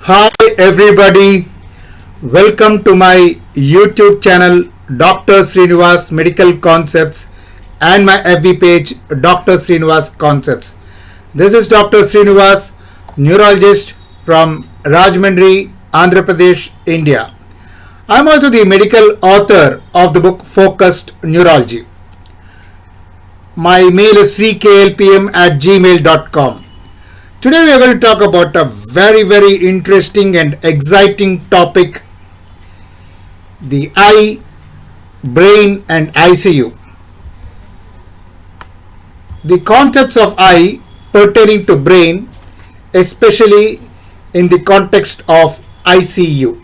Hi everybody, welcome to my YouTube channel Dr. Sreenivas Medical Concepts and my FB page Dr. Sreenivas Concepts. This is Dr. Sreenivas, neurologist from Rajahmundry, Andhra Pradesh, India. I am also the medical author of the book Focused Neurology. My mail is sreeklpm@gmail.com. Today we are going to talk about a very interesting and exciting topic, the eye, brain and I.C.U. The concepts of eye pertaining to brain, especially in the context of I.C.U.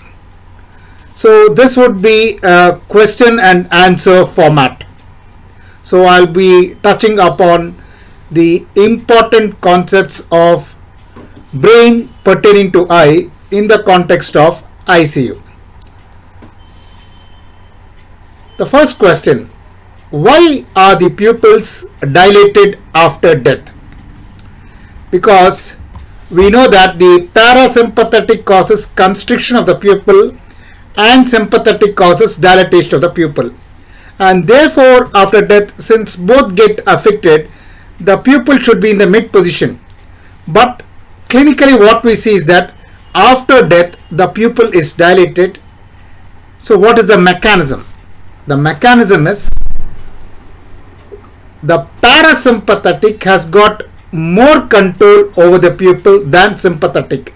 So this would be a question and answer format. So I'll be touching upon the important concepts of brain pertaining to eye in the context of I.C.U. The first question: why are the pupils dilated after death? Because we know that the parasympathetic causes constriction of the pupil and sympathetic causes dilatation of the pupil, and therefore after death, since both get affected, the pupil should be in the mid position. But clinically what we see is that after death the pupil is dilated. So what is the mechanism? The mechanism is the parasympathetic has got more control over the pupil than sympathetic.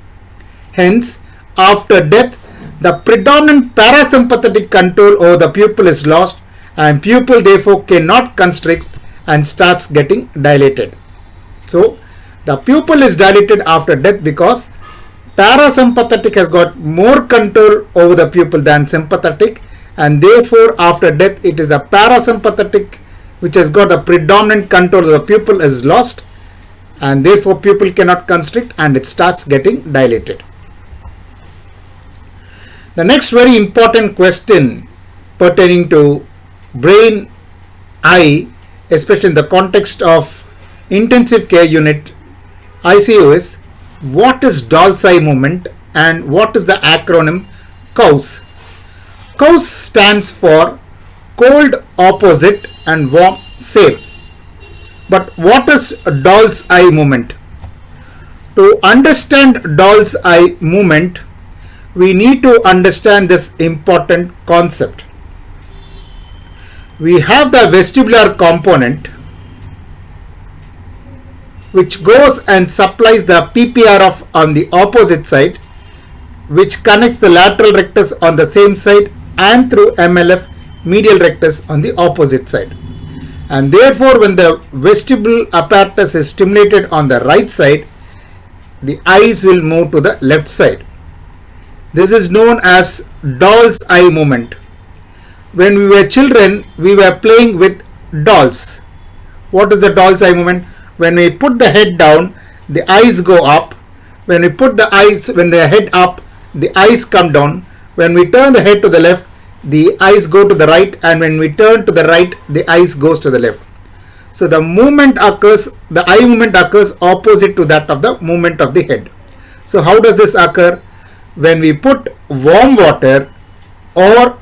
Hence, after death the predominant parasympathetic control over the pupil is lost, and pupil therefore cannot constrict and starts getting dilated. So the pupil is dilated after death because parasympathetic has got more control over the pupil than sympathetic, and therefore after death it is a parasympathetic which has got a predominant control of the pupil is lost, and therefore pupil cannot constrict and it starts getting dilated. The next very important question pertaining to brain, eye, especially in the context of intensive care unit I.C.U. is: what is Doll's eye movement and what is the acronym COWS? COWS stands for cold opposite and warm same. But what is Doll's eye movement? To understand Doll's eye movement, we need to understand this important concept. We have the vestibular component which goes and supplies the PPRF on the opposite side, which connects the lateral rectus on the same side and through MLF medial rectus on the opposite side. And therefore when the vestibular apparatus is stimulated on the right side, the eyes will move to the left side. This is known as Doll's eye movement. When we were children, we were playing with dolls. What is the Doll's eye movement? When we put the head down, the eyes go up. When we put the head up, the eyes come down. When we turn the head to the left, the eyes go to the right, and when we turn to the right, the eyes goes to the left. So the movement occurs, the eye movement occurs opposite to that of the movement of the head. So how does this occur? When we put warm water or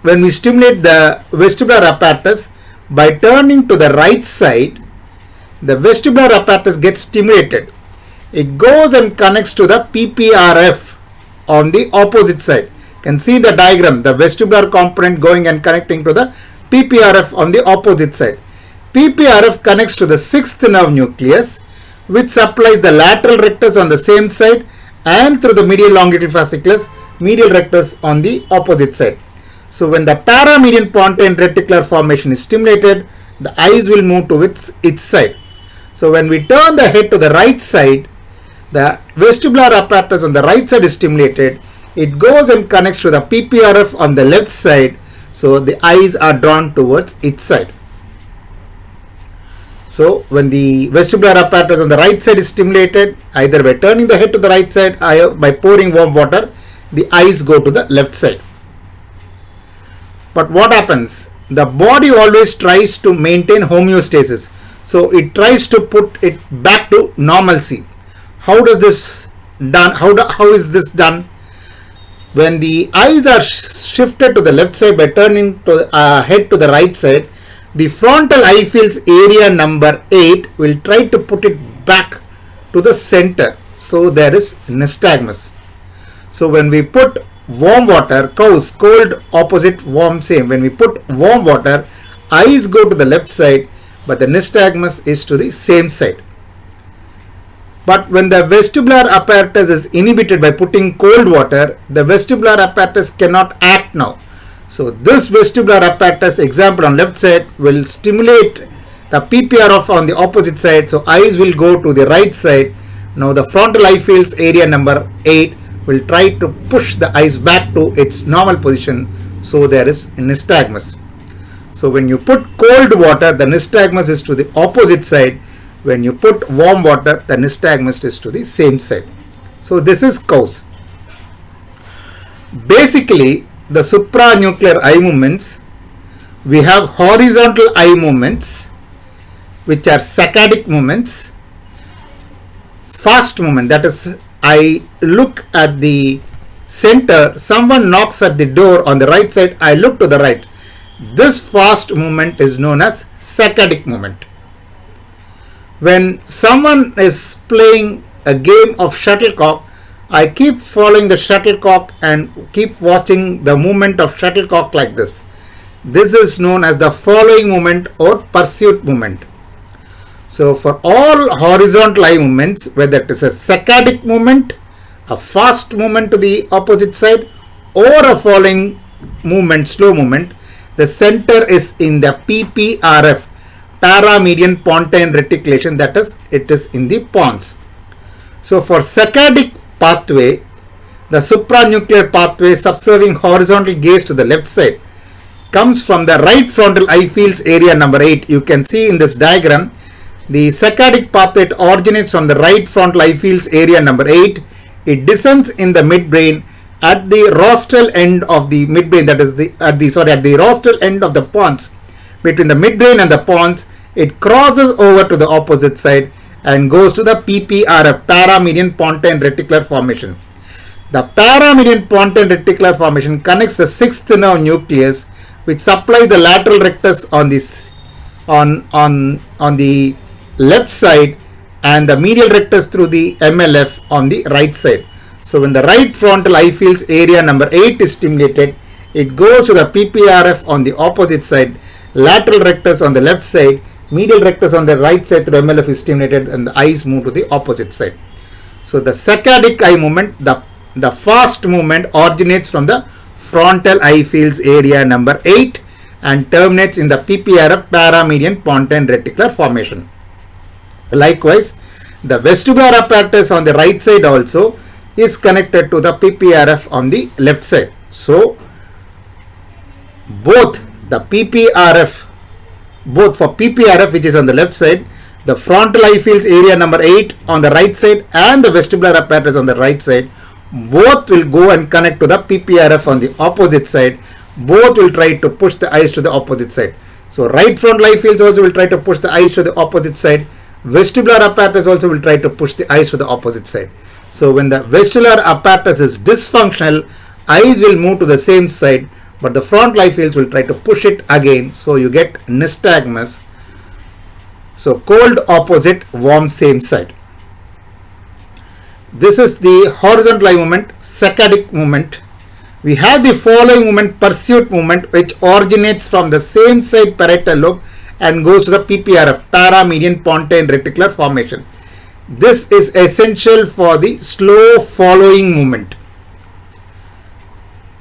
when we stimulate the vestibular apparatus by turning to the right side, the vestibular apparatus gets stimulated. It goes and connects to the PPRF on the opposite side. You can see the diagram, the vestibular component going and connecting to the PPRF on the opposite side. PPRF connects to the 6th nerve nucleus, which supplies the lateral rectus on the same side and through the medial longitudinal fasciculus, medial rectus on the opposite side. So when the paramedian pontine reticular formation is stimulated, the eyes will move to its side. So when we turn the head to the right side, the vestibular apparatus on the right side is stimulated. It goes and connects to the PPRF on the left side. So the eyes are drawn towards its side. So when the vestibular apparatus on the right side is stimulated, either by turning the head to the right side or by pouring warm water, the eyes go to the left side. But what happens? The body always tries to maintain homeostasis. So it tries to put it back to normalcy. How does this done? How is this done? When the eyes are shifted to the left side by turning to head to the right side, the frontal eye field's area number 8 will try to put it back to the center. So there is nystagmus. So when we put warm water, cold opposite warm same. When we put warm water, eyes go to the left side, but the nystagmus is to the same side. But when the vestibular apparatus is inhibited by putting cold water, the vestibular apparatus cannot act now. So this vestibular apparatus, example on left side, will stimulate the PPRF on the opposite side. So eyes will go to the right side. Now the frontal eye field's area number 8 will try to push the eyes back to its normal position. So there is nystagmus. So when you put cold water, the nystagmus is to the opposite side. When you put warm water, the nystagmus is to the same side. So this is cause. Basically, the supranuclear eye movements, we have horizontal eye movements, which are saccadic movements. Fast movement, that is, I look at the center, someone knocks at the door on the right side, I look to the right. This fast movement is known as saccadic movement. When someone is playing a game of shuttlecock, I keep following the shuttlecock and keep watching the movement of shuttlecock like this. This is known as the following movement or pursuit movement. So for all horizontal eye movements, whether it is a saccadic movement, a fast movement to the opposite side, or a following movement, slow movement, the center is in the PPRF, paramedian pontine reticulation, that is, it is in the pons. So for saccadic pathway, the supranuclear pathway subserving horizontal gaze to the left side comes from the right frontal eye field's area number 8. You can see in this diagram, the saccadic pathway originates from the right frontal eye field's area number 8. It descends in the midbrain at the rostral end of the midbrain, that is at the rostral end of the pons. Between the midbrain and the pons, it crosses over to the opposite side and goes to the PPRF, paramedian pontine reticular formation. The paramedian pontine reticular formation connects the 6th nerve nucleus, which supplies the lateral rectus on this on the left side and the medial rectus through the MLF on the right side. So when the right frontal eye field's area number 8 is stimulated, it goes to the PPRF on the opposite side, lateral rectus on the left side, medial rectus on the right side through MLF is stimulated, and the eyes move to the opposite side. So the saccadic eye movement, the fast movement originates from the frontal eye field's area number 8 and terminates in the PPRF, paramedian pontine reticular formation. Likewise, the vestibular apparatus on the right side also is connected to the PPRF on the left side. So both for PPRF, which is on the left side, the frontal eye field's area number 8 on the right side and the vestibular apparatus on the right side, both will go and connect to the PPRF on the opposite side. Both will try to push the eyes to the opposite side. So right frontal eye fields also will try to push the eyes to the opposite side. Vestibular apparatus also will try to push the eyes to the opposite side. So when the vestibular apparatus is dysfunctional, eyes will move to the same side, but the frontal eye fields will try to push it again. So you get nystagmus. So cold opposite, warm same side. This is the horizontal eye movement, saccadic movement. We have the following movement, pursuit movement, which originates from the same side parietal lobe and goes to the PPRF, paramedian pontine reticular formation. This is essential for the slow following movement.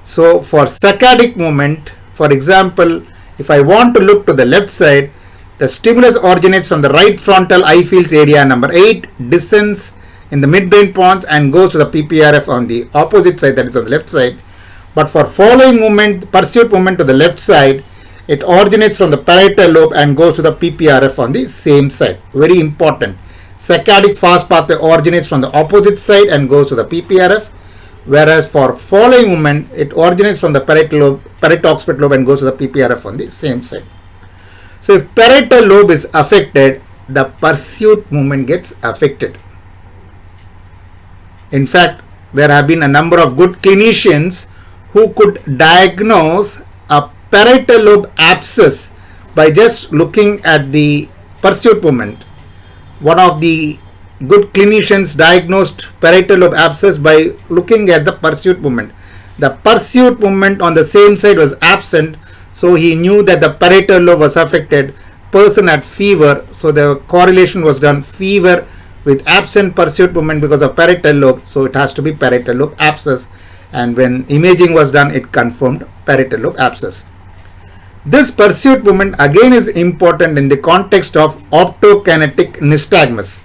So for saccadic movement, for example, if I want to look to the left side, the stimulus originates from the right frontal eye field's area number 8, descends in the midbrain pons and goes to the PPRF on the opposite side, that is on the left side. But for following movement, pursuit movement to the left side, it originates from the parietal lobe and goes to the PPRF on the same side. Very important. Saccadic fast pathway originates from the opposite side and goes to the PPRF, whereas for following movement, it originates from the parietal lobe, parieto-occipital lobe and goes to the PPRF on the same side. So if parietal lobe is affected, the pursuit movement gets affected. In fact, there have been a number of good clinicians who could diagnose a parietal lobe abscess by just looking at the pursuit movement. One of the good clinicians diagnosed parietal lobe abscess by looking at the pursuit movement. The pursuit movement on the same side was absent, so he knew that the parietal lobe was affected. Person had fever, so the correlation was done, fever with absent pursuit movement because of parietal lobe, so it has to be parietal lobe abscess, and when imaging was done, it confirmed parietal lobe abscess. This pursuit movement again is important in the context of optokinetic nystagmus.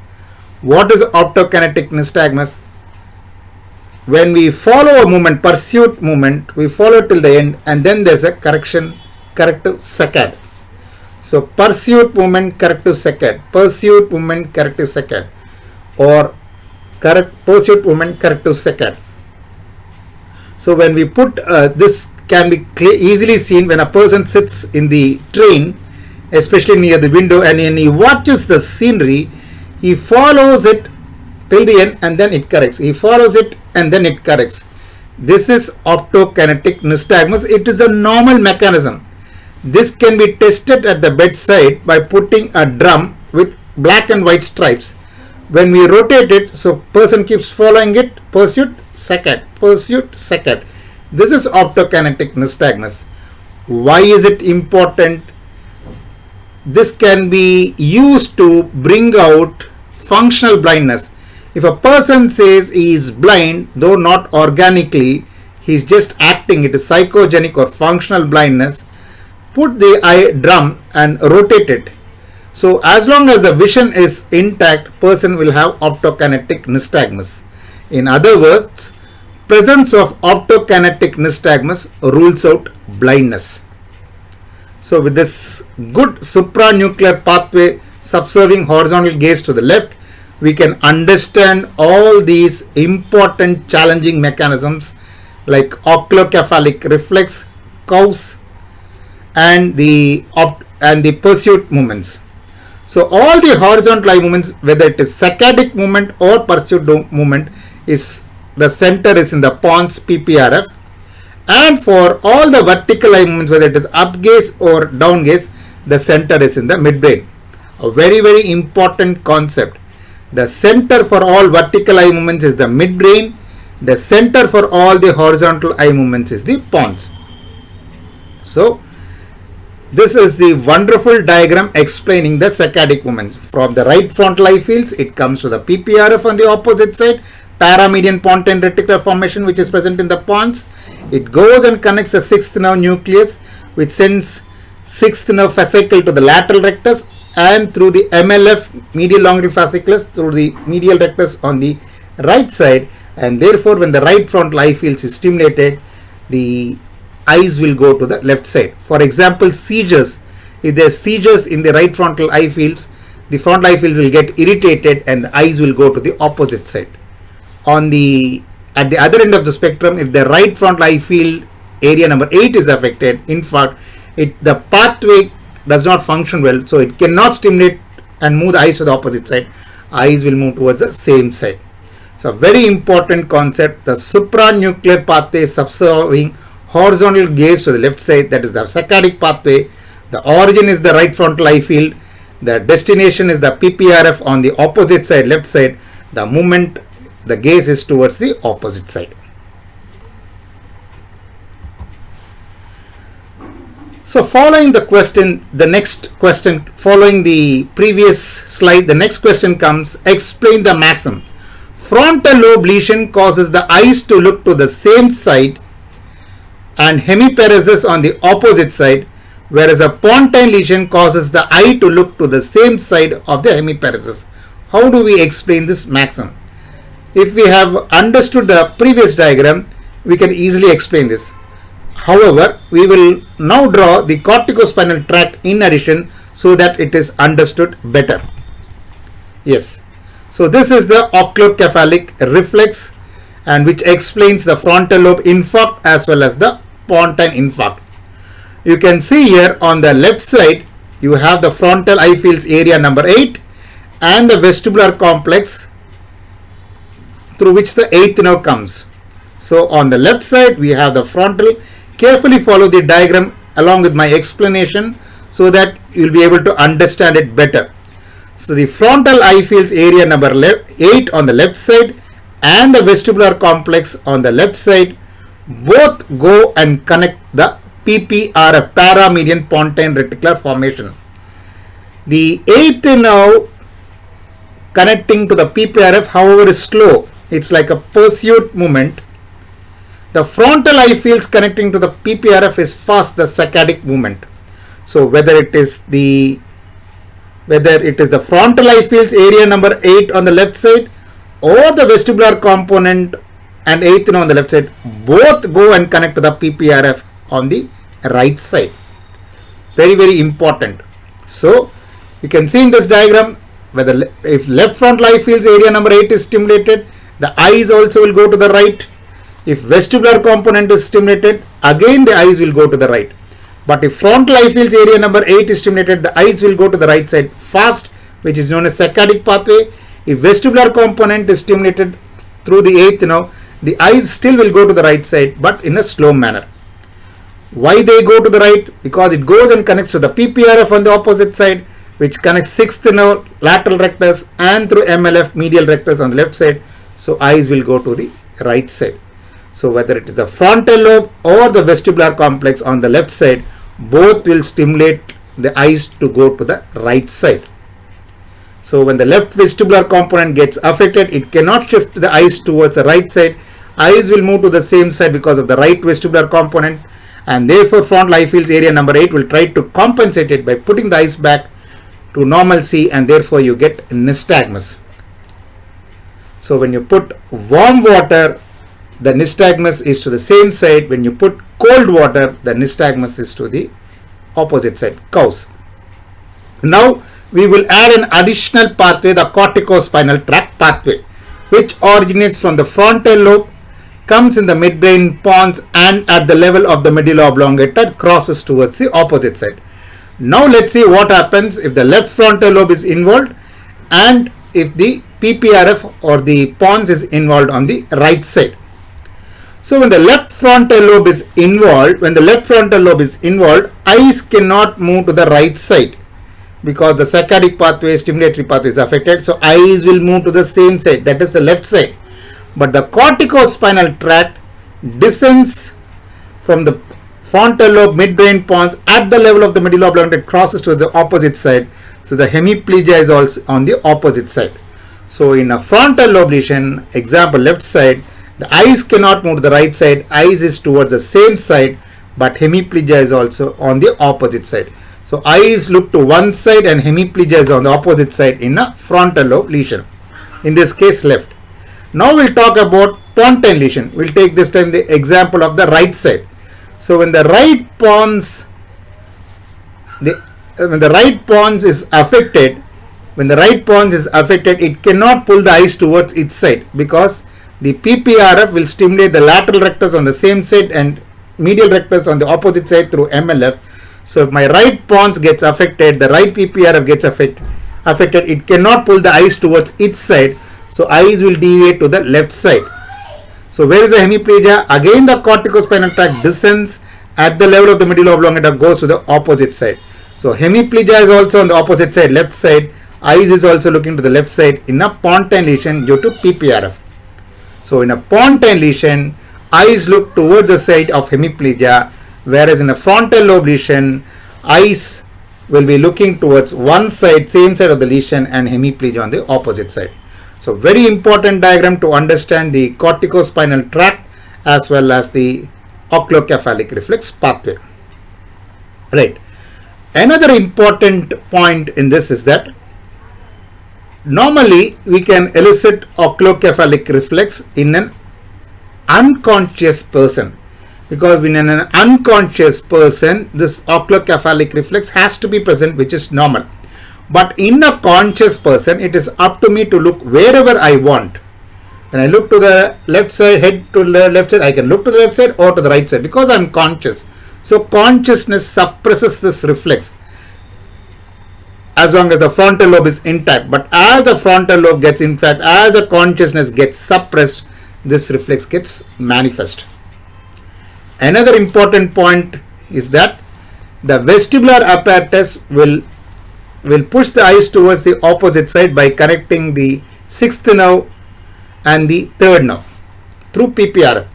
What is optokinetic nystagmus? When we follow a movement, pursuit movement, we follow till the end, and then there's a corrective saccade. So pursuit movement, corrective saccade, pursuit movement, corrective saccade, or pursuit movement, corrective saccade. So when we put this can be easily seen when a person sits in the train, especially near the window, and when he watches the scenery, he follows it till the end and then it corrects. He follows it and then it corrects. This is optokinetic nystagmus. It is a normal mechanism. This can be tested at the bedside by putting a drum with black and white stripes. When we rotate it, so person keeps following it, pursuit, saccade, pursuit, saccade. This is optokinetic nystagmus. Why is it important? This can be used to bring out functional blindness. If a person says he is blind, though not organically, he is just acting, it is psychogenic or functional blindness, put the eye drum and rotate it. So as long as the vision is intact, person will have optokinetic nystagmus. In other words, presence of optokinetic nystagmus rules out blindness. So with this good supranuclear pathway subserving horizontal gaze to the left, we can understand all these important challenging mechanisms like oculocephalic reflex, cause, and the pursuit movements. So all the horizontal eye movements, whether it is saccadic movement or pursuit movement, is the center is in the pons PPRF, and for all the vertical eye movements, whether it is up gaze or down gaze, the center is in the midbrain. A very, very important concept. The center for all vertical eye movements is the midbrain. The center for all the horizontal eye movements is the pons. So this is the wonderful diagram explaining the saccadic movements. From the right frontal eye fields, it comes to the PPRF on the opposite side, paramedian pontine reticular formation which is present in the pons. It goes and connects the sixth nerve nucleus, which sends sixth nerve fascicle to the lateral rectus, and through the MLF, medial longitudinal fasciculus, through the medial rectus on the right side, and therefore when the right frontal eye fields is stimulated, the eyes will go to the left side. For example, seizures. If there are seizures in the right frontal eye fields, the frontal eye fields will get irritated and the eyes will go to the opposite side. At the other end of the spectrum, if the right frontal eye field area number 8 is affected, in fact, the pathway does not function well, so it cannot stimulate and move the eyes to the opposite side. Eyes will move towards the same side. So, very important concept. The supranuclear pathway is subserving horizontal gaze to the left side, that is the saccadic pathway. The origin is the right frontal eye field. The destination is the PPRF on the opposite side, left side. The movement, the gaze is towards the opposite side. So following the question, the next question, following the previous slide, the next question comes, explain the maxim. Frontal lobe lesion causes the eyes to look to the same side and hemiparesis on the opposite side, whereas a pontine lesion causes the eye to look to the same side of the hemiparesis. How do we explain this maxim? If we have understood the previous diagram, we can easily explain this. However, we will now draw the corticospinal tract in addition so that it is understood better. Yes. So this is the oculocephalic reflex, and which explains the frontal lobe infarct as well as the pontine infarct. You can see here on the left side, you have the frontal eye fields area number 8 and the vestibular complex through which the eighth nerve comes. So on the left side we have the frontal. Carefully follow the diagram along with my explanation so that you'll be able to understand it better. So the frontal eye fields area number 8 on the left side and the vestibular complex on the left side both go and connect the PPRF, paramedian pontine reticular formation. The eighth nerve connecting to the PPRF, however, is slow. It's like a pursuit movement. The frontal eye fields connecting to the PPRF is fast, the saccadic movement. So whether it is the frontal eye fields area number 8 on the left side or the vestibular component and eighth nerve on the left side, both go and connect to the PPRF on the right side. Very, very important. So you can see in this diagram, whether if left frontal eye fields area number 8 is stimulated, the eyes also will go to the right. If vestibular component is stimulated, again the eyes will go to the right. But if frontal eye fields area number 8 is stimulated, the eyes will go to the right side fast, which is known as saccadic pathway. If vestibular component is stimulated through the eighth nerve, the eyes still will go to the right side, but in a slow manner. Why they go to the right? Because it goes and connects to the PPRF on the opposite side, which connects sixth nerve, lateral rectus, and through MLF, medial rectus on the left side. So eyes will go to the right side. So whether it is the frontal lobe or the vestibular complex on the left side, both will stimulate the eyes to go to the right side. So when the left vestibular component gets affected, it cannot shift the eyes towards the right side. Eyes will move to the same side because of the right vestibular component, and therefore frontal eye fields area number 8 will try to compensate it by putting the eyes back to normalcy, and therefore you get nystagmus. So when you put warm water, the nystagmus is to the same side. When you put cold water, the nystagmus is to the opposite side, cause. Now we will add an additional pathway, the corticospinal tract pathway, which originates from the frontal lobe, comes in the midbrain pons, and at the level of the medulla oblongata crosses towards the opposite side. Now let's see what happens if the left frontal lobe is involved and if the PPRF or the pons is involved on the right side. So when the left frontal lobe is involved, eyes cannot move to the right side because the saccadic pathway, stimulatory pathway is affected. So eyes will move to the same side, that is the left side. But the corticospinal tract descends from the frontal lobe, midbrain pons at the level of the medulla oblongata, crosses to the opposite side. So the hemiplegia is also on the opposite side. So in a frontal lobe lesion, example left side, the eyes cannot move to the right side, eyes is towards the same side, but hemiplegia is also on the opposite side. So eyes look to one side and hemiplegia is on the opposite side in a frontal lobe lesion. In this case left. Now we'll talk about pontine lesion. We'll take this time the example of the right side. So when the right pons is affected, it cannot pull the eyes towards its side because the PPRF will stimulate the lateral rectus on the same side and medial rectus on the opposite side through MLF. So if my right pons gets affected, the right PPRF gets affected, it cannot pull the eyes towards its side. So eyes will deviate to the left side. So where is the hemiplegia? Again the corticospinal tract descends at the level of the medulla oblongata, goes to the opposite side. So hemiplegia is also on the opposite side, left side. Eyes is also looking to the left side in a pontine lesion due to PPRF. So in a pontine lesion, eyes look towards the side of hemiplegia, whereas in a frontal lobe lesion, eyes will be looking towards one side, same side of the lesion, and hemiplegia on the opposite side. So very important diagram to understand the corticospinal tract as well as the oculocephalic reflex pathway. Right. Another important point in this is that normally we can elicit oculocephalic reflex in an unconscious person, because in an unconscious person this oculocephalic reflex has to be present, which is normal. But in a conscious person, it is up to me to look wherever I want. When I look to the left side, head to the left side, I can look to the left side or to the right side because I am conscious. So consciousness suppresses this reflex. as long as the frontal lobe is intact. But as the frontal lobe gets intact, as the consciousness gets suppressed, this reflex gets manifest. Another important point is that the vestibular apparatus will push the eyes towards the opposite side by connecting the sixth nerve and the third nerve through PPRF.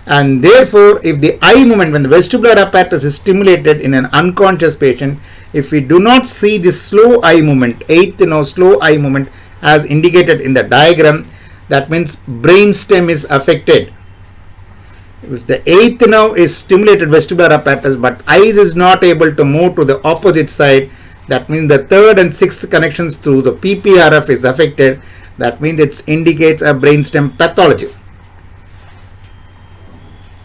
And therefore, if the eye movement, when the vestibular apparatus is stimulated in an unconscious patient, if we do not see this slow eye movement, eighth nerve slow eye movement as indicated in the diagram, that means brainstem is affected. If the eighth nerve is stimulated vestibular apparatus but eyes is not able to move to the opposite side, that means the third and sixth connections to the PPRF is affected. That means it indicates a brainstem pathology.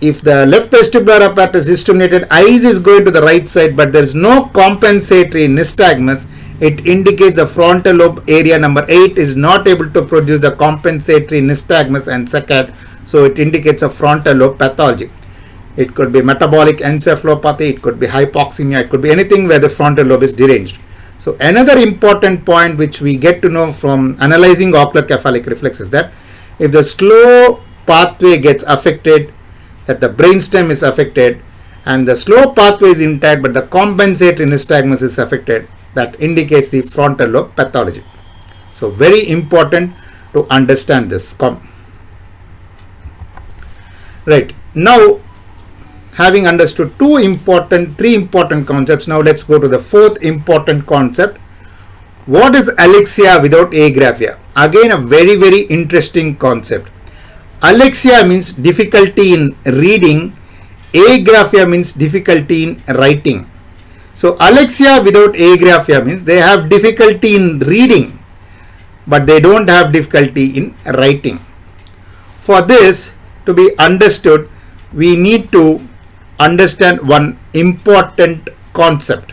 If the left vestibular apparatus is stimulated, eyes is going to the right side, but there is no compensatory nystagmus, it indicates the frontal lobe area number 8 is not able to produce the compensatory nystagmus and saccade, so it indicates a frontal lobe pathology. It could be metabolic encephalopathy, it could be hypoxemia, it could be anything where the frontal lobe is deranged. So another important point which we get to know from analyzing oculocephalic reflex is that if the slow pathway gets affected, that the brainstem is affected, and the slow pathway is intact but the compensatory nystagmus is affected, that indicates the frontal lobe pathology. So very important to understand this. Right, now having understood three important concepts, now let's go to the fourth important concept. What is Alexia without agraphia? Again, a very interesting concept. Alexia means difficulty in reading, agraphia means difficulty in writing. So Alexia without agraphia means they have difficulty in reading but they don't have difficulty in writing. For this to be understood, we need to understand one important concept.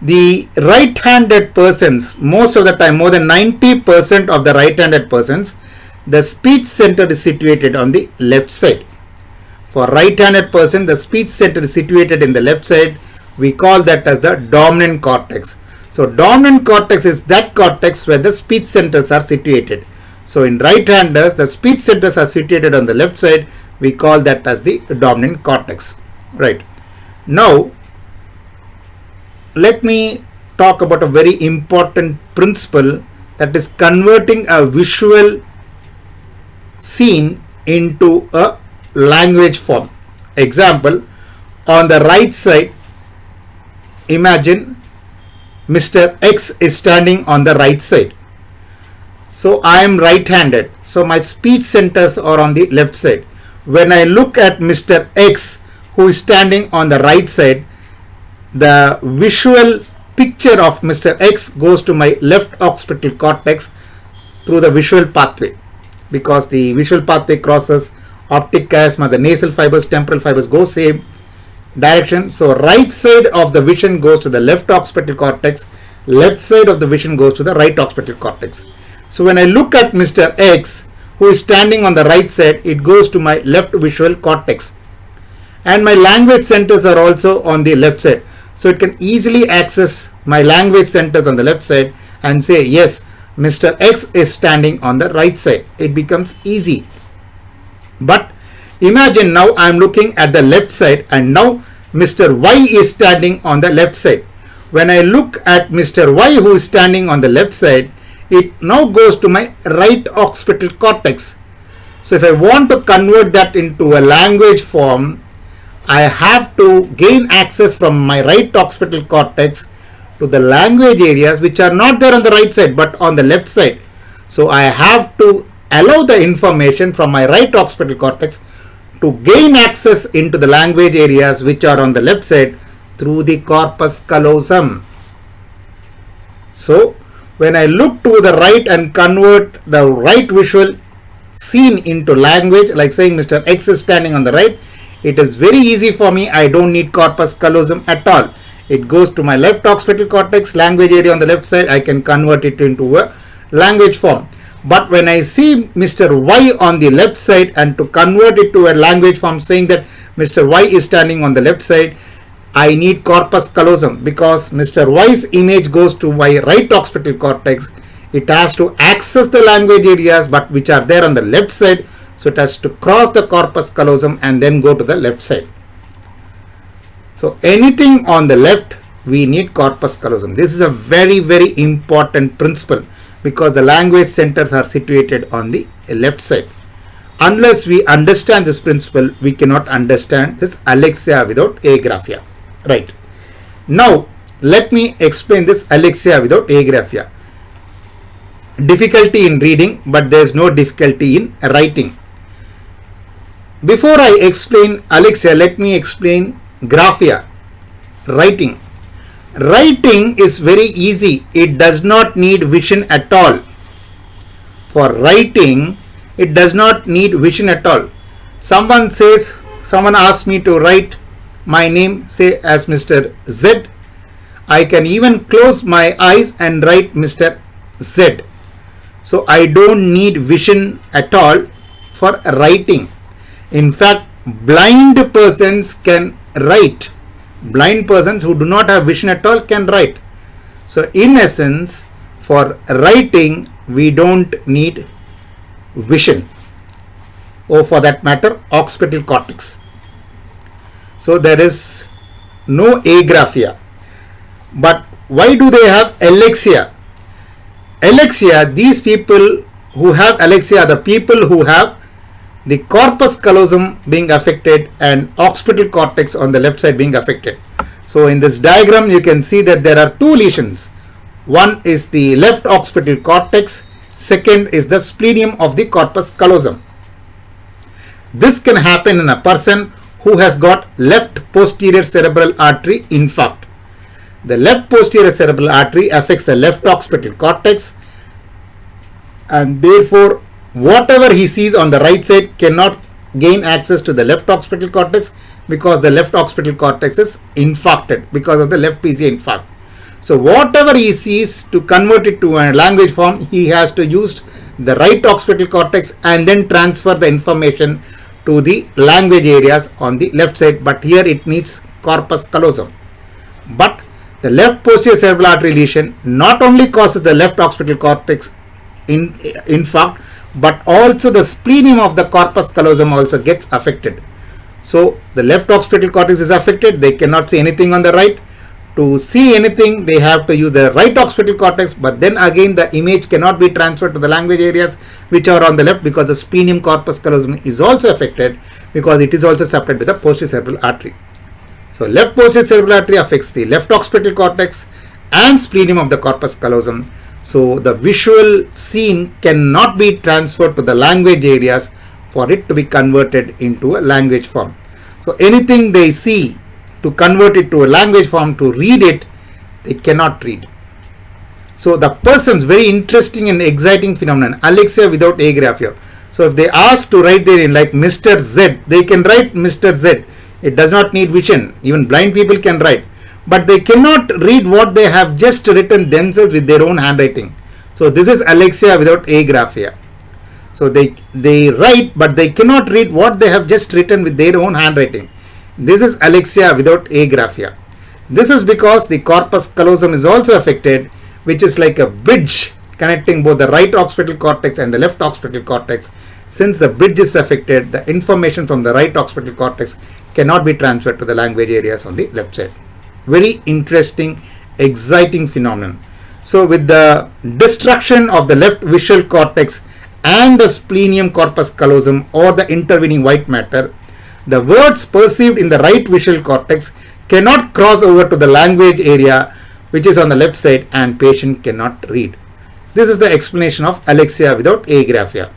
The right-handed persons, most of the time, more than 90% of the right-handed persons, the speech center is situated on the left side. For right-handed person, the speech center is situated in the left side. We call that as the dominant cortex. So dominant cortex is that cortex where the speech centers are situated. So in right-handers, the speech centers are situated on the left side. We call that as the dominant cortex. Right. Now, let me talk about a very important principle, that is converting a visual scene into a language form. Example, on the right side, imagine Mr. X is standing on the right side. So I am right-handed. So my speech centers are on the left side. When I look at Mr. X who is standing on the right side, the visual picture of Mr. X goes to my left occipital cortex through the visual pathway, because the visual pathway crosses optic chiasma, the nasal fibers, temporal fibers go same direction. So right side of the vision goes to the left occipital cortex, left side of the vision goes to the right occipital cortex. So when I look at Mr. X who is standing on the right side, it goes to my left visual cortex, and my language centers are also on the left side. So it can easily access my language centers on the left side and say, yes, Mr. X is standing on the right side. It becomes easy. But imagine now I am looking at the left side and now Mr. Y is standing on the left side. When I look at Mr. Y who is standing on the left side, it now goes to my right occipital cortex. So if I want to convert that into a language form, I have to gain access from my right occipital cortex to the language areas which are not there on the right side but on the left side. So I have to allow the information from my right occipital cortex to gain access into the language areas which are on the left side through the corpus callosum. So when I look to the right and convert the right visual scene into language, like saying Mr. X is standing on the right, it is very easy for me. I don't need corpus callosum at all. It goes to my left occipital cortex, language area on the left side. I can convert it into a language form. But when I see Mr. Y on the left side and to convert it to a language form saying that Mr. Y is standing on the left side, I need corpus callosum because Mr. Y's image goes to my right occipital cortex. It has to access the language areas but which are there on the left side. So it has to cross the corpus callosum and then go to the left side. So anything on the left, we need corpus callosum. This is a very, very important principle because the language centers are situated on the left side. Unless we understand this principle, we cannot understand this Alexia without agraphia. Right. Now, let me explain this Alexia without agraphia. Difficulty in reading, but there is no difficulty in writing. Before I explain Alexia, let me explain graphia, writing. Writing is very easy. It does not need vision at all. For writing, it does not need vision at all. Someone asks me to write my name, say as Mr. Z. I can even close my eyes and write Mr. Z. So I don't need vision at all for writing. In fact, blind persons can write. Blind persons who do not have vision at all can write. So in essence, for writing, we don't need vision, or for that matter, occipital cortex. So there is no agraphia. But why do they have Alexia? Alexia, these people who have Alexia are the people who have the corpus callosum being affected and occipital cortex on the left side being affected. So in this diagram, you can see that there are two lesions. One is the left occipital cortex. Second is the splenium of the corpus callosum. This can happen in a person who has got left posterior cerebral artery infarct. The left posterior cerebral artery affects the left occipital cortex, and therefore whatever he sees on the right side cannot gain access to the left occipital cortex because the left occipital cortex is infarcted because of the left PCA infarct. So whatever he sees, to convert it to a language form, he has to use the right occipital cortex and then transfer the information to the language areas on the left side. But here it needs corpus callosum. But the left posterior cerebral artery lesion not only causes the left occipital cortex infarct, but also the splenium of the corpus callosum also gets affected. So the left occipital cortex is affected. They cannot see anything on the right. To see anything, they have to use the right occipital cortex, but then again the image cannot be transferred to the language areas which are on the left because the splenium corpus callosum is also affected because it is also separated with the posterior cerebral artery. So left posterior cerebral artery affects the left occipital cortex and splenium of the corpus callosum. So the visual scene cannot be transferred to the language areas for it to be converted into a language form. So anything they see, to convert it to a language form, to read it, they cannot read. So the person's very interesting and exciting phenomenon, Alexia without agraphia. So if they ask to write their name like Mr. Z, they can write Mr. Z. It does not need vision. Even blind people can write. But they cannot read what they have just written themselves with their own handwriting. So this is Alexia without agraphia. So they write, but they cannot read what they have just written with their own handwriting. This is Alexia without agraphia. This is because the corpus callosum is also affected, which is like a bridge connecting both the right occipital cortex and the left occipital cortex. Since the bridge is affected, the information from the right occipital cortex cannot be transferred to the language areas on the left side. Very interesting, exciting phenomenon. So with the destruction of the left visual cortex and the splenium corpus callosum or the intervening white matter, the words perceived in the right visual cortex cannot cross over to the language area which is on the left side, and patient cannot read. This is the explanation of Alexia without agraphia.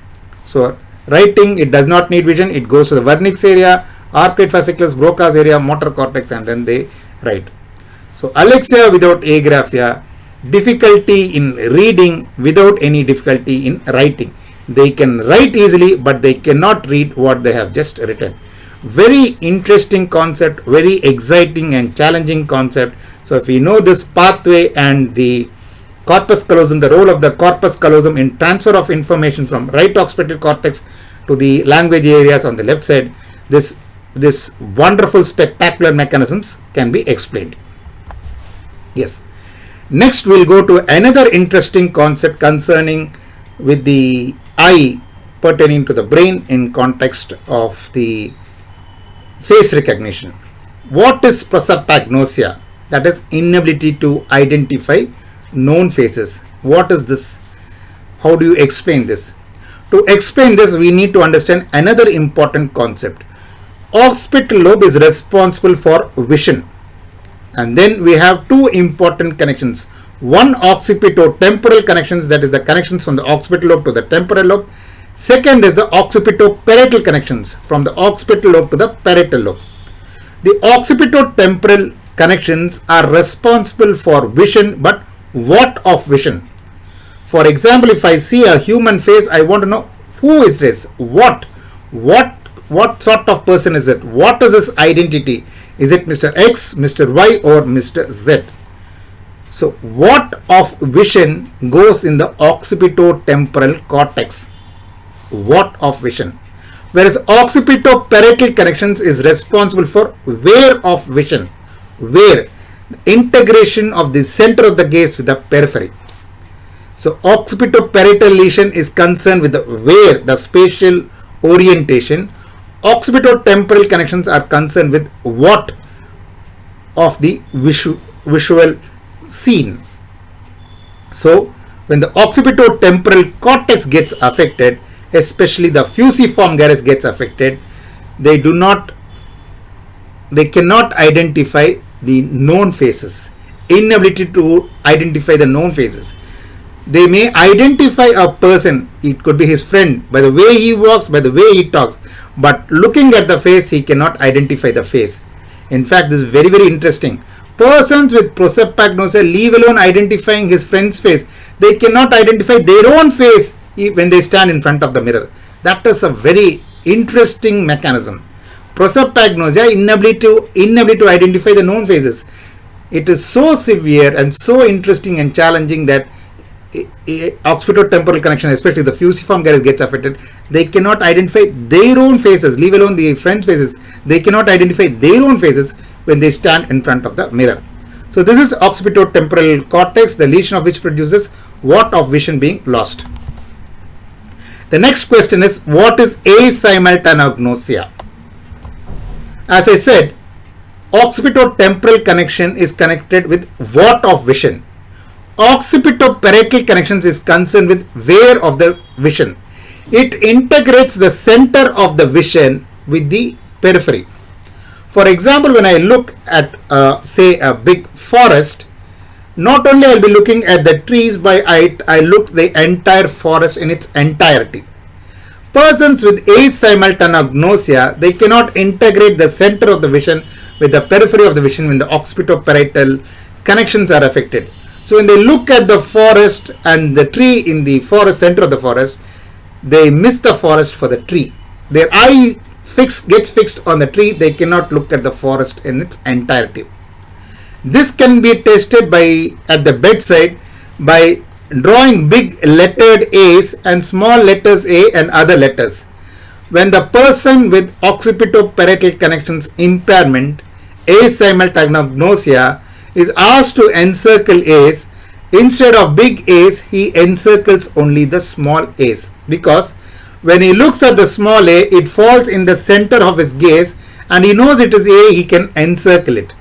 So writing, it does not need vision. It goes to the vernix area, arcuate fasciculus, Broca's area, motor cortex, and then they write. So Alexia without agraphia, difficulty in reading without any difficulty in writing. They can write easily, but they cannot read what they have just written. Very interesting concept, very exciting and challenging concept. So if we know this pathway and the corpus callosum, the role of the corpus callosum in transfer of information from right occipital cortex to the language areas on the left side, this this wonderful spectacular mechanisms can be explained. Yes. Next we'll go to another interesting concept concerning with the eye pertaining to the brain in context of the face recognition. What is prosopagnosia? That is inability to identify known faces. What is this? How do you explain this? To explain this, we need to understand another important concept. Occipital lobe is responsible for vision. And then we have two important connections. One occipito-temporal connections, that is the connections from the occipital lobe to the temporal lobe. Second is the occipito-parietal connections from the occipital lobe to the parietal lobe. The occipito-temporal connections are responsible for vision, but what of vision? For example, if I see a human face, I want to know who is this? What sort of person is it? What is his identity? Is it Mr. X, Mr. Y, or Mr. Z? So, what of vision goes in the occipito-temporal cortex? What of vision? Whereas occipito-parietal connections is responsible for where of vision. Where? Integration of the center of the gaze with the periphery. So, occipito-parietal lesion is concerned with the where, the spatial orientation. Occipito-temporal connections are concerned with what of the visual scene. So, when the occipito-temporal cortex gets affected, especially the fusiform gyrus gets affected, they cannot identify the known faces. Inability to identify the known faces. They may identify a person, it could be his friend, by the way he walks, by the way he talks, but looking at the face, he cannot identify the face. In fact, this is very, very interesting. Persons with prosopagnosia, leave alone identifying his friend's face, they cannot identify their own face when they stand in front of the mirror. That is a very interesting mechanism. Prosopagnosia, inability to identify the known faces. It is so severe and so interesting and challenging that occipito-temporal connection, especially the fusiform gyrus, gets affected. They cannot identify their own faces, leave alone the friend's faces. They cannot identify their own faces when they stand in front of the mirror. So this is occipito-temporal cortex, the lesion of which produces what of vision being lost. The next question is, what is asimultaneous? As I said, occipito-temporal connection is connected with what of vision. Occipito-parietal connections is concerned with where of the vision. It integrates the center of the vision with the periphery. For example, when I look at say a big forest, not only I'll be looking at the trees by eye, I look the entire forest in its entirety. Persons with asimultaneous, they cannot integrate the center of the vision with the periphery of the vision when the occipito-parietal connections are affected. So when they look at the forest and the tree in the forest, center of the forest, they miss the forest for the tree. Their eye gets fixed on the tree, they cannot look at the forest in its entirety. This can be tested at the bedside by drawing big lettered A's and small letters A and other letters. When the person with occipito-parietal connections impairment, asimultaneous, is asked to encircle A's, instead of big A's, he encircles only the small A's, because when he looks at the small A, it falls in the center of his gaze and he knows it is A, he can encircle it.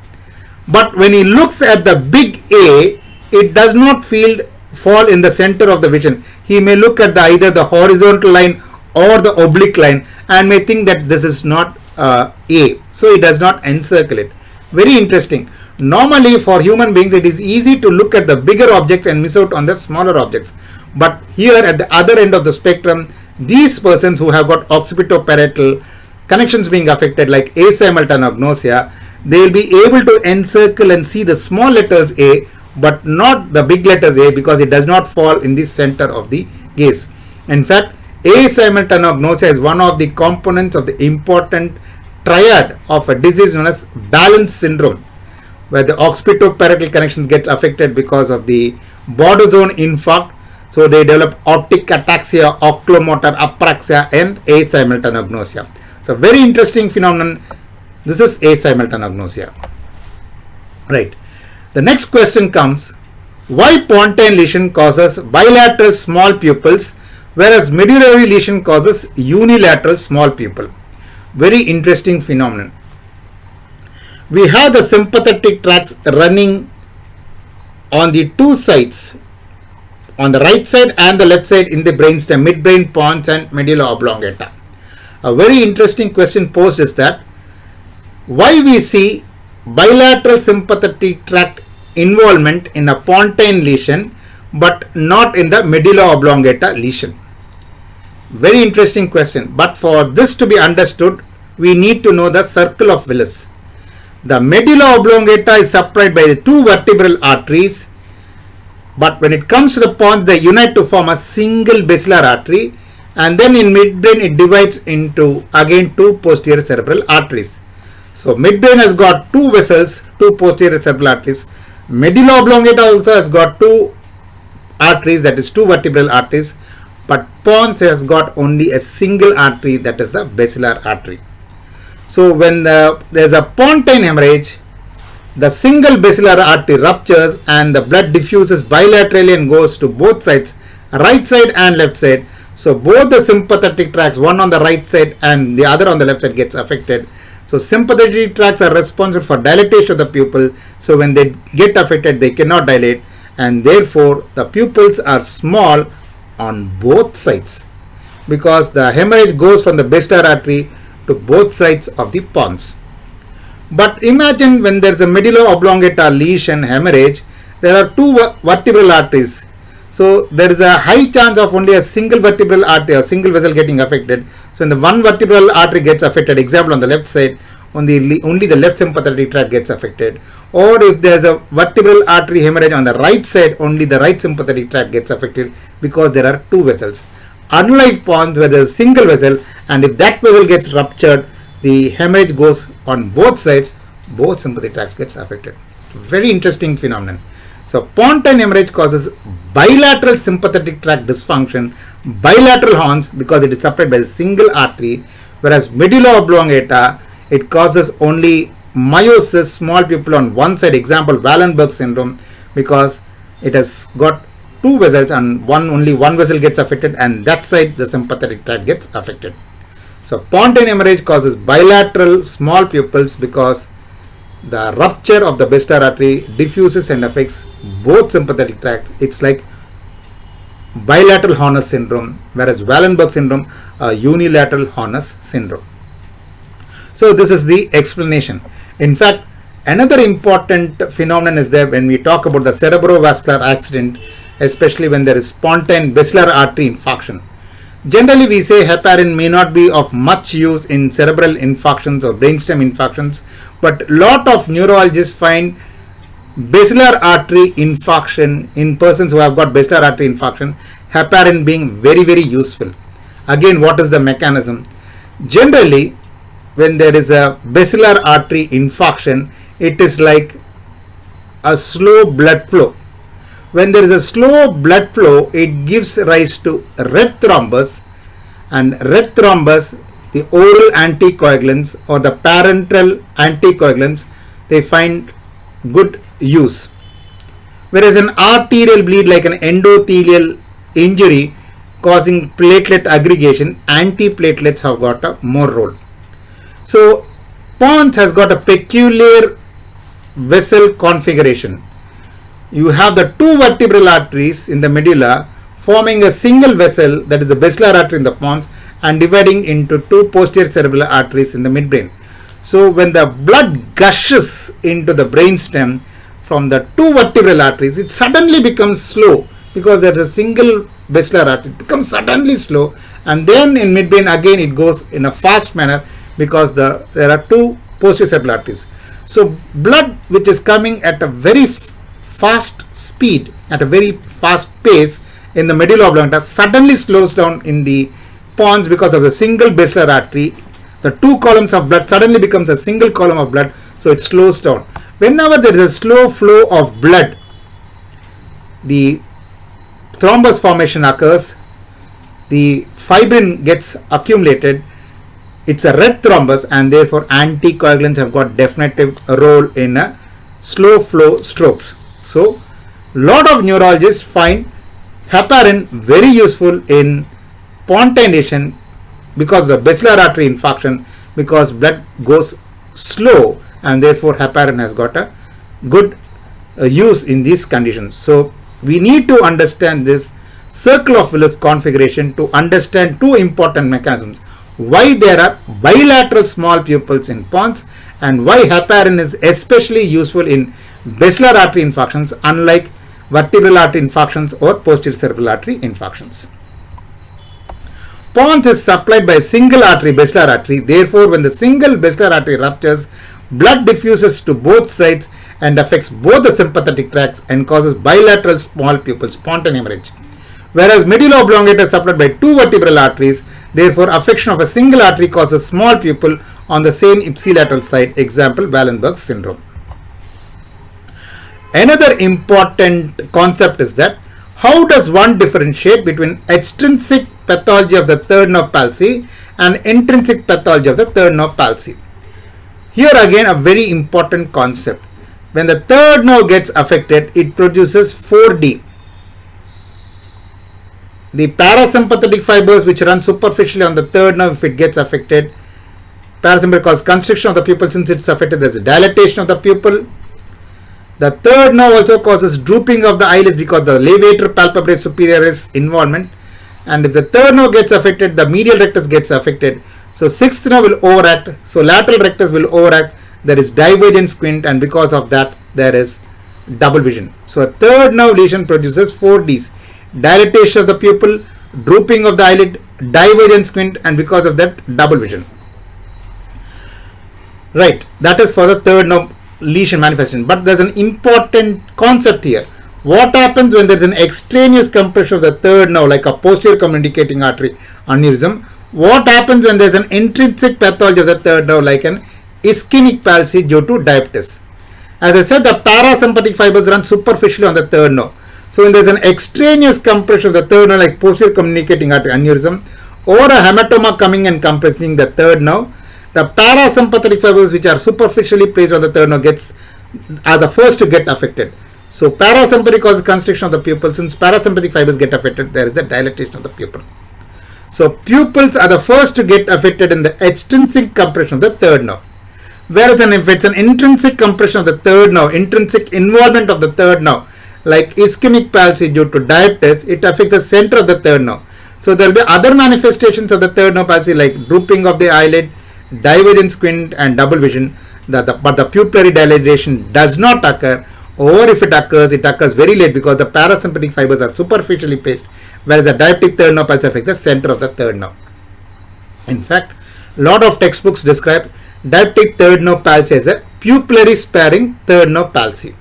But when he looks at the big A, it does not fall in the center of the vision. He may look at either the horizontal line or the oblique line and may think that this is not A, so he does not encircle it. Very interesting. Normally for human beings it is easy to look at the bigger objects and miss out on the smaller objects, but here at the other end of the spectrum, these persons who have got occipito-parietal connections being affected like asimultaneous, they will be able to encircle and see the small letters A but not the big letters A, because it does not fall in the center of the gaze. In fact, asimultaneous is one of the components of the important triad of a disease known as balance syndrome, where the occipito-parietal connections get affected because of the border zone infarct. So they develop optic ataxia, oculomotor apraxia and asimultaneous. So very interesting phenomenon. This is asimultaneous. Right. The next question comes, why pontine lesion causes bilateral small pupils whereas medullary lesion causes unilateral small pupil? Very interesting phenomenon. We have the sympathetic tracts running on the two sides, on the right side and the left side in the brainstem, midbrain, pons and medulla oblongata. A very interesting question posed is that why we see bilateral sympathetic tract involvement in a pontine lesion but not in the medulla oblongata lesion. Very interesting question, but for this to be understood we need to know the circle of Willis. The medulla oblongata is supplied by the two vertebral arteries, but when it comes to the pons they unite to form a single basilar artery, and then in midbrain it divides into again two posterior cerebral arteries. So midbrain has got two vessels, two posterior cerebral arteries. Medulla oblongata also has got two arteries, that is two vertebral arteries, but pons has got only a single artery, that is a basilar artery. So when there is a pontine hemorrhage, the single basilar artery ruptures and the blood diffuses bilaterally and goes to both sides, right side and left side. So both the sympathetic tracts, one on the right side and the other on the left side, gets affected. So sympathetic tracts are responsible for dilatation of the pupil. So when they get affected, they cannot dilate, and therefore the pupils are small on both sides because the hemorrhage goes from the basilar artery to both sides of the pons. But imagine when there is a medulla oblongata lesion hemorrhage, there are two vertebral arteries. So there is a high chance of only a single vertebral artery or single vessel getting affected. So when the one vertebral artery gets affected, example on the left side, only the left sympathetic tract gets affected. Or if there is a vertebral artery hemorrhage on the right side, only the right sympathetic tract gets affected because there are two vessels. Unlike pons where there is a single vessel, and if that vessel gets ruptured, the hemorrhage goes on both sides, both sympathetic tracts gets affected. Very interesting phenomenon. So pontine hemorrhage causes bilateral sympathetic tract dysfunction, bilateral horns because it is supplied by a single artery, whereas medulla oblongata, it causes only meiosis, small pupil on one side, example Wallenberg syndrome, because it has got two vessels and only one vessel gets affected, and that side the sympathetic tract gets affected. So pontine hemorrhage causes bilateral small pupils because the rupture of the basilar artery diffuses and affects both sympathetic tracts. It's like bilateral Horner syndrome, whereas Wallenberg syndrome, unilateral Horner syndrome. So this is the explanation. In fact, another important phenomenon is there when we talk about the cerebrovascular accident, especially when there is pontine basilar artery infarction. Generally, we say heparin may not be of much use in cerebral infarctions or brainstem infarctions, but lot of neurologists find basilar artery infarction in persons who have got basilar artery infarction, heparin being very, very useful. Again, what is the mechanism? Generally, when there is a basilar artery infarction, it is like a slow blood flow. When there is a slow blood flow, it gives rise to red thrombus, and red thrombus, the oral anticoagulants or the parenteral anticoagulants, they find good use. Whereas an arterial bleed like an endothelial injury causing platelet aggregation, antiplatelets have got a more role. So pons has got a peculiar vessel configuration. You have the two vertebral arteries in the medulla forming a single vessel, that is the basilar artery in the pons, and dividing into two posterior cerebral arteries in the midbrain. So when the blood gushes into the brainstem from the two vertebral arteries, it suddenly becomes slow because there is a single basilar artery. It becomes suddenly slow, and then in midbrain again it goes in a fast manner because there are two posterior cerebral arteries. So blood which is coming at a very fast speed, at a very fast pace in the medulla oblongata suddenly slows down in the pons because of the single basilar artery. The two columns of blood suddenly becomes a single column of blood, so it slows down. Whenever there is a slow flow of blood, the thrombus formation occurs, the fibrin gets accumulated, it's a red thrombus, and therefore anticoagulants have got definitive role in slow flow strokes. So lot of neurologists find heparin very useful in spontaneation because of the basilar artery infarction, because blood goes slow, and therefore heparin has got a good use in these conditions. So we need to understand this circle of Willis configuration to understand two important mechanisms: why there are bilateral small pupils in pons, and why heparin is especially useful in basilar artery infarctions unlike vertebral artery infarctions or posterior cerebral artery infarctions. Pons is supplied by a single artery, basilar artery. Therefore, when the single basilar artery ruptures, blood diffuses to both sides and affects both the sympathetic tracts and causes bilateral small pupils, spontaneous hemorrhage. Whereas medulla oblongata is supplied by two vertebral arteries, therefore affection of a single artery causes small pupil on the same ipsilateral side. Example, Wallenberg syndrome. Another important concept is that how does one differentiate between extrinsic pathology of the third nerve palsy and intrinsic pathology of the third nerve palsy? Here again a very important concept. When the third nerve gets affected, it produces 4D. The parasympathetic fibers which run superficially on the third nerve, if it gets affected, parasympathetic causes constriction of the pupil. Since it's affected, there's a dilatation of the pupil. The third nerve also causes drooping of the eyelids because the levator palpebrae superioris involvement. And if the third nerve gets affected, the medial rectus gets affected. So sixth nerve will overact. So lateral rectus will overact. There is divergent squint, and because of that there is double vision. So a third nerve lesion produces 4Ds: dilatation of the pupil, drooping of the eyelid, divergent squint, and because of that double vision. Right, that is for the third nerve lesion manifestation. But there's an important concept here. What happens when there's an extraneous compression of the third nerve, like a posterior communicating artery aneurysm? What happens when there's an intrinsic pathology of the third nerve, like an ischemic palsy due to diabetes? As I said, the parasympathetic fibers run superficially on the third nerve. So when there's an extraneous compression of the third nerve, like posterior communicating artery aneurysm, or a hematoma coming and compressing the third nerve, the parasympathetic fibers which are superficially placed on the third nerve are the first to get affected. So parasympathetic causes constriction of the pupil. Since parasympathetic fibers get affected, there is a dilatation of the pupil. So pupils are the first to get affected in the extrinsic compression of the third nerve. Whereas if it's an intrinsic compression of the third nerve, intrinsic involvement of the third nerve, like ischemic palsy due to diabetes, it affects the center of the third nerve. So there will be other manifestations of the third nerve palsy like drooping of the eyelid, divergent squint, and double vision. But the pupillary dilatation does not occur, or if it occurs very late because the parasympathetic fibers are superficially placed, whereas the diabetic third nerve palsy affects the center of the third nerve. In fact, a lot of textbooks describe diabetic third nerve palsy as a pupillary sparing third nerve palsy.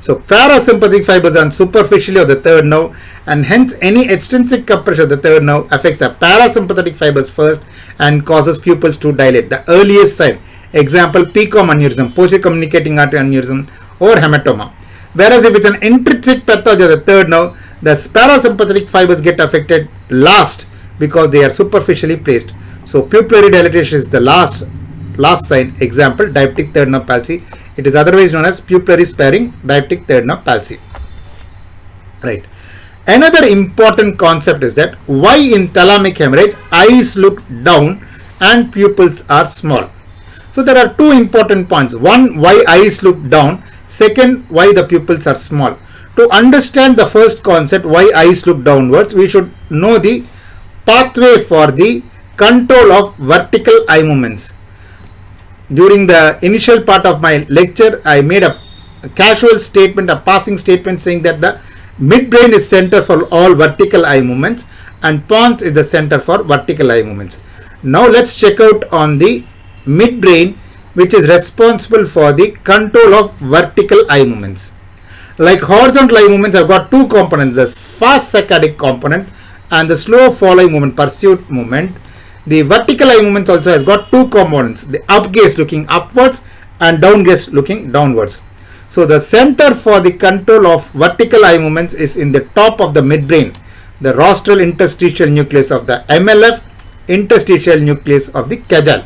So parasympathetic fibers run superficially of the third nerve, and hence any extrinsic compression of the third nerve affects the parasympathetic fibers first and causes pupils to dilate. The earliest sign, example, PCOM aneurysm, posterior communicating artery aneurysm, or hematoma. Whereas if it's an intrinsic pathology of the third nerve, the parasympathetic fibers get affected last because they are superficially placed. So pupillary dilatation is the last sign, example, diabetic third nerve palsy. It is otherwise known as pupillary sparing diabetic third nerve palsy. Right. Another important concept is that why in thalamic hemorrhage eyes look down and pupils are small. So there are two important points. One, why eyes look down. Second, why the pupils are small. To understand the first concept, why eyes look downwards, we should know the pathway for the control of vertical eye movements. During the initial part of my lecture, I made a casual statement, a passing statement saying that the midbrain is center for all vertical eye movements and pons is the center for vertical eye movements. Now let's check out on the midbrain, which is responsible for the control of vertical eye movements. Like horizontal eye movements, I've got two components, the fast saccadic component and the slow following movement, pursuit movement. The vertical eye movements also has got two components, the up gaze looking upwards and down gaze looking downwards. So the center for the control of vertical eye movements is in the top of the midbrain, the rostral interstitial nucleus of the MLF interstitial nucleus of the cajal.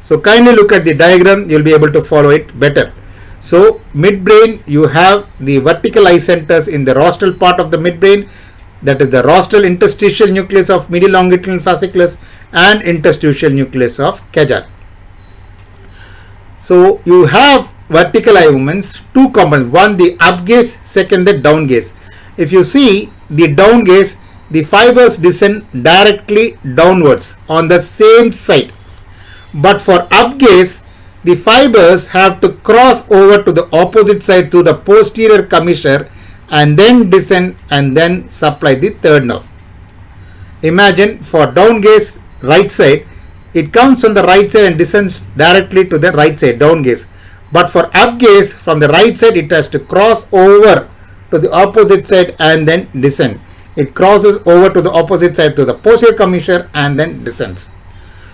So kindly look at the diagram, you will be able to follow it better. So midbrain, you have the vertical eye centers in the rostral part of the midbrain, that is the rostral interstitial nucleus of medial longitudinal fasciculus and interstitial nucleus of cajal. So you have vertical eye movements, two components, one the up gaze, second the down gaze. If you see the down gaze, the fibers descend directly downwards on the same side. But for up gaze, the fibers have to cross over to the opposite side to the posterior commissure and then descend and then supply the third nerve. Imagine for down gaze right side, it comes on the right side and descends directly to the right side, down gaze. But for up gaze, from the right side, it has to cross over to the opposite side and then descend. It crosses over to the opposite side to the posterior commissure and then descends.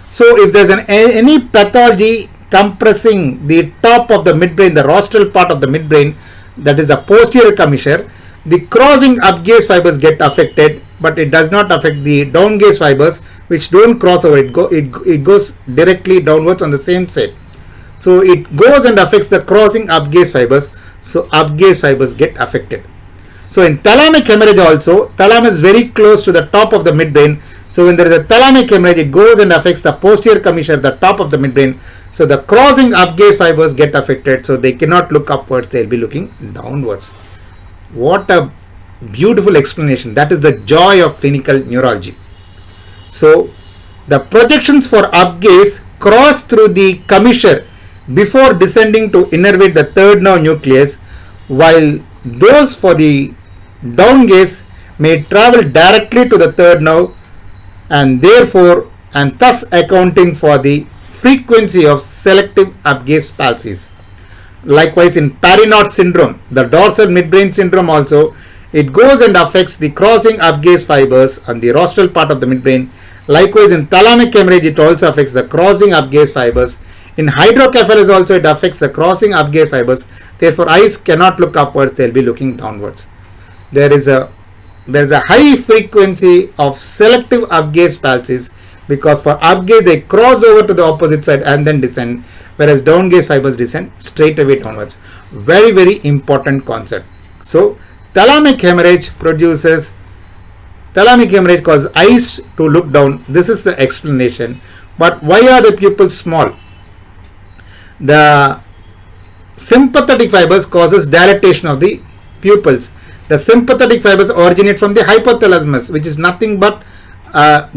So if there is any pathology compressing the top of the midbrain, the rostral part of the midbrain, that is the posterior commissure, the crossing up gaze fibers get affected, but it does not affect the down gaze fibers, which don't cross over. It goes directly downwards on the same side. So it goes and affects the crossing up gaze fibers. So up gaze fibers get affected. So in thalamic hemorrhage also, thalamus is very close to the top of the midbrain. So when there is a thalamic hemorrhage, it goes and affects the posterior commissure, the top of the midbrain. So the crossing up gaze fibers get affected. So they cannot look upwards, they will be looking downwards. What a beautiful explanation. That is the joy of clinical neurology. So the projections for up gaze cross through the commissure before descending to innervate the third nerve nucleus, while those for the down gaze may travel directly to the third nerve and therefore and thus accounting for the frequency of selective up gaze palsies. Likewise in Parinot syndrome, the dorsal midbrain syndrome also, it goes and affects the crossing up gaze fibers on the rostral part of the midbrain. Likewise in thalamic hemorrhage, it also affects the crossing up gaze fibers. In hydrocephalus also, it affects the crossing up gaze fibers. Therefore eyes cannot look upwards, they will be looking downwards. There is a high frequency of selective up gaze palsies, because for up gaze they cross over to the opposite side and then descend, whereas down gaze fibers descend straight away downwards. Very, very important concept. So thalamic hemorrhage causes eyes to look down. This is the explanation. But why are the pupils small? The sympathetic fibers causes dilatation of the pupils. The sympathetic fibers originate from the hypothalamus, which is nothing but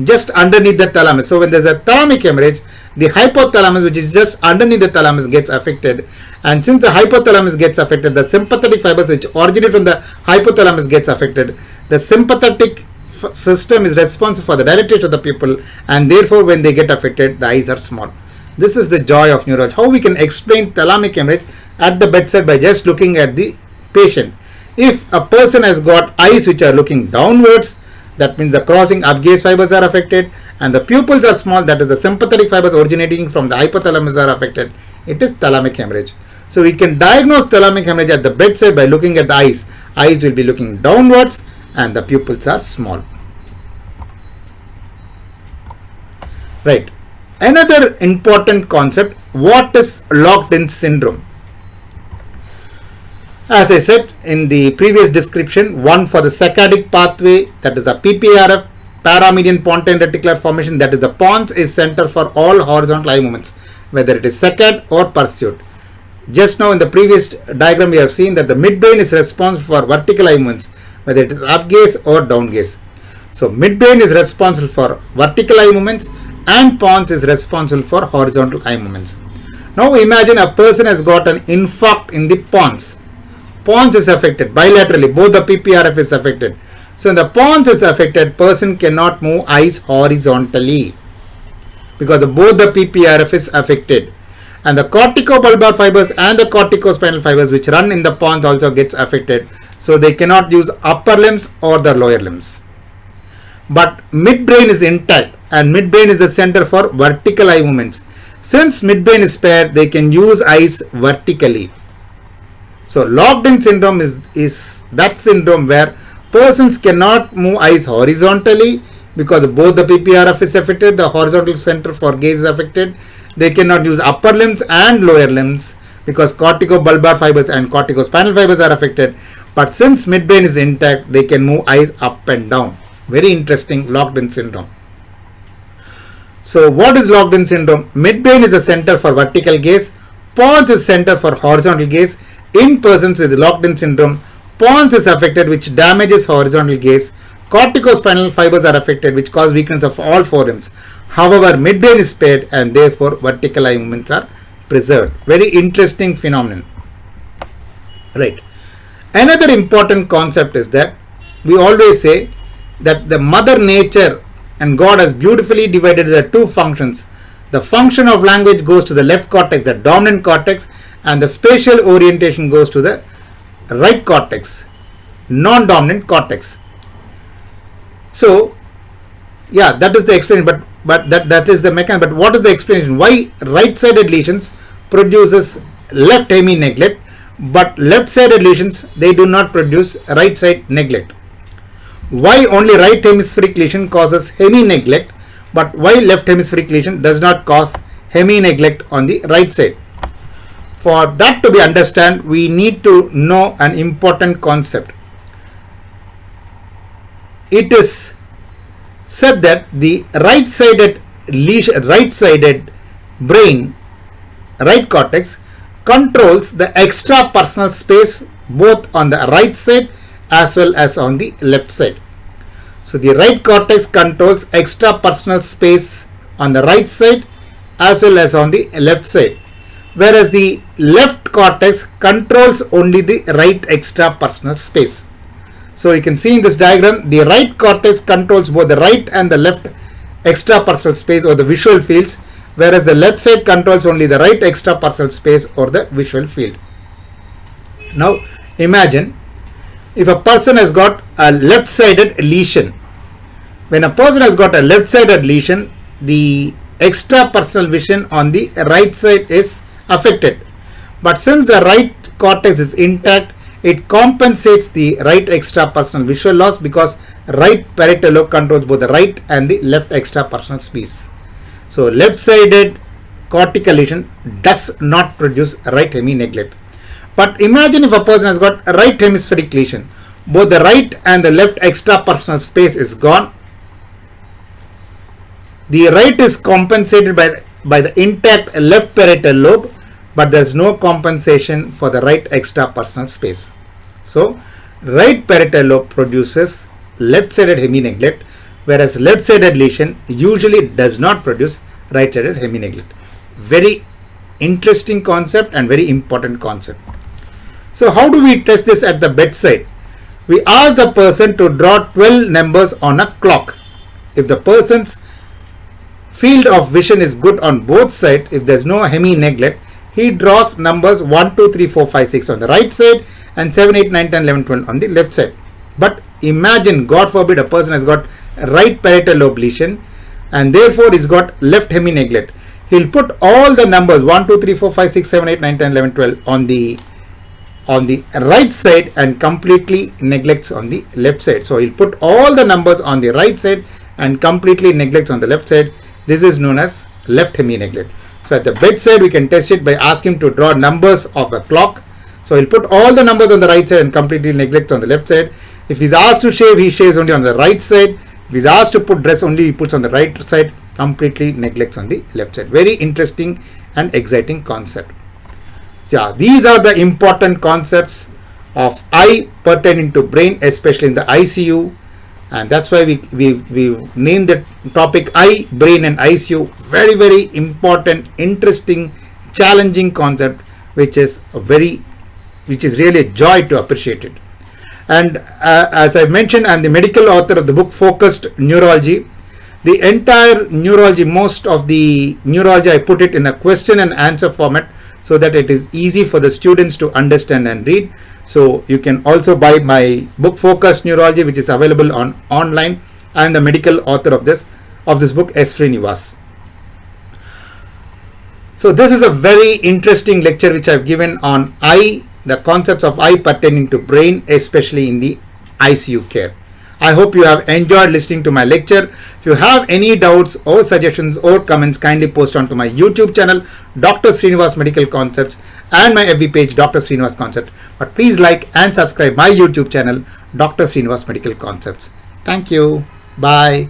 just underneath the thalamus. So when there is a thalamic hemorrhage, the hypothalamus, which is just underneath the thalamus, gets affected. And since the hypothalamus gets affected, the sympathetic fibers which originate from the hypothalamus gets affected. The sympathetic system is responsible for the dilatation of the pupil, and therefore when they get affected, the eyes are small. This is the joy of neurology. How we can explain thalamic hemorrhage at the bedside by just looking at the patient. If a person has got eyes which are looking downwards, that means the crossing up gaze fibers are affected, and the pupils are small, that is the sympathetic fibers originating from the hypothalamus are affected. It is thalamic hemorrhage. So we can diagnose thalamic hemorrhage at the bedside by looking at the eyes. Eyes will be looking downwards and the pupils are small. Right. Another important concept, what is locked-in syndrome? As I said in the previous description, one for the saccadic pathway, that is the PPRF, paramedian pontine reticular formation, that is the pons is center for all horizontal eye movements, whether it is saccade or pursuit. Just now in the previous diagram we have seen that the midbrain is responsible for vertical eye movements, whether it is up gaze or down gaze. So midbrain is responsible for vertical eye movements and pons is responsible for horizontal eye movements. Now imagine a person has got an infarct in the pons. Pons is affected bilaterally, both the PPRF is affected. So when the pons is affected, person cannot move eyes horizontally because both the PPRF is affected. And the corticobulbar fibers and the corticospinal fibers which run in the pons also gets affected. So they cannot use upper limbs or the lower limbs. But midbrain is intact and midbrain is the center for vertical eye movements. Since midbrain is spared, they can use eyes vertically. So locked-in syndrome is that syndrome where persons cannot move eyes horizontally because both the PPRF is affected, the horizontal center for gaze is affected. They cannot use upper limbs and lower limbs because corticobulbar fibers and corticospinal fibers are affected. But since midbrain is intact, they can move eyes up and down. Very interesting locked-in syndrome. So what is locked-in syndrome? Midbrain is the center for vertical gaze. Pons is center for horizontal gaze. In persons with locked-in syndrome, pons is affected, which damages horizontal gaze. Corticospinal fibers are affected, which cause weakness of all four limbs. However, midbrain is spared and therefore vertical eye movements are preserved. Very interesting phenomenon. Right. Another important concept is that we always say that the mother nature and God has beautifully divided the two functions. The function of language goes to the left cortex, the dominant cortex, and the spatial orientation goes to the right cortex, non-dominant cortex. So, yeah, that is the explanation, but that is the mechanism. But what is the explanation? Why right-sided lesions produces left hemi-neglect, but left-sided lesions, they do not produce right-side neglect? Why only right hemispheric lesion causes hemi-neglect, but why left hemispheric lesion does not cause hemi-neglect on the right side? For that to be understood, we need to know an important concept. It is said that the right-sided lesion, right-sided brain, right cortex, controls the extra personal space both on the right side as well as on the left side. So the right cortex controls extra personal space on the right side as well as on the left side, whereas the left cortex controls only the right extra personal space. So you can see in this diagram, the right cortex controls both the right and the left extra personal space or the visual fields, whereas the left side controls only the right extra personal space or the visual field. Now imagine if a person has got a left-sided lesion. When a person has got a left-sided lesion, the extra personal vision on the right side is affected. But since the right cortex is intact, it compensates the right extra personal visual loss because right parietal lobe controls both the right and the left extra personal space. So left-sided cortical lesion does not produce right hemi-neglect. But imagine if a person has got a right hemispheric lesion, both the right and the left extra personal space is gone. The right is compensated by the intact left parietal lobe, but there is no compensation for the right extra personal space. So right parietal lobe produces left-sided hemi-neglect, whereas left-sided lesion usually does not produce right-sided hemi-neglect. Very interesting concept and very important concept. So how do we test this at the bedside? We ask the person to draw 12 numbers on a clock. If the person's field of vision is good on both sides, if there is no hemi-neglect, he draws numbers 1, 2, 3, 4, 5, 6 on the right side and 7, 8, 9, 10, 11, 12 on the left side. But imagine, God forbid, a person has got right parietal lobe lesion and therefore he's got left hemi-neglect. He'll put all the numbers 1, 2, 3, 4, 5, 6, 7, 8, 9, 10, 11, 12 on the right side and completely neglects on the left side. So he'll put all the numbers on the right side and completely neglects on the left side. This is known as left hemi-neglect. So at the bedside, we can test it by asking him to draw numbers of a clock. So he'll put all the numbers on the right side and completely neglects on the left side. If he's asked to shave, he shaves only on the right side. If he's asked to put dress, only he puts on the right side, completely neglects on the left side. Very interesting and exciting concept. Yeah, these are the important concepts of eye pertaining to brain, especially in the I.C.U. And that's why we named the topic eye, brain and I.C.U. Very, very important, interesting, challenging concept, which is really a joy to appreciate it. And as I mentioned, I'm the medical author of the book Focused Neurology. The entire neurology, most of the neurology, I put it in a question and answer format so that it is easy for the students to understand and read. So you can also buy my book Focused Neurology, which is available online. I am the medical author of this book, Sreenivas. So this is a very interesting lecture which I have given on eye, the concepts of eye pertaining to brain, especially in the I.C.U. care. I hope you have enjoyed listening to my lecture. If you have any doubts or suggestions or comments, kindly post onto my YouTube channel, Dr. Sreenivas Medical Concepts, and my FB page, Dr. Sreenivas Concept. But please like and subscribe my YouTube channel, Dr. Sreenivas Medical Concepts. Thank you. Bye.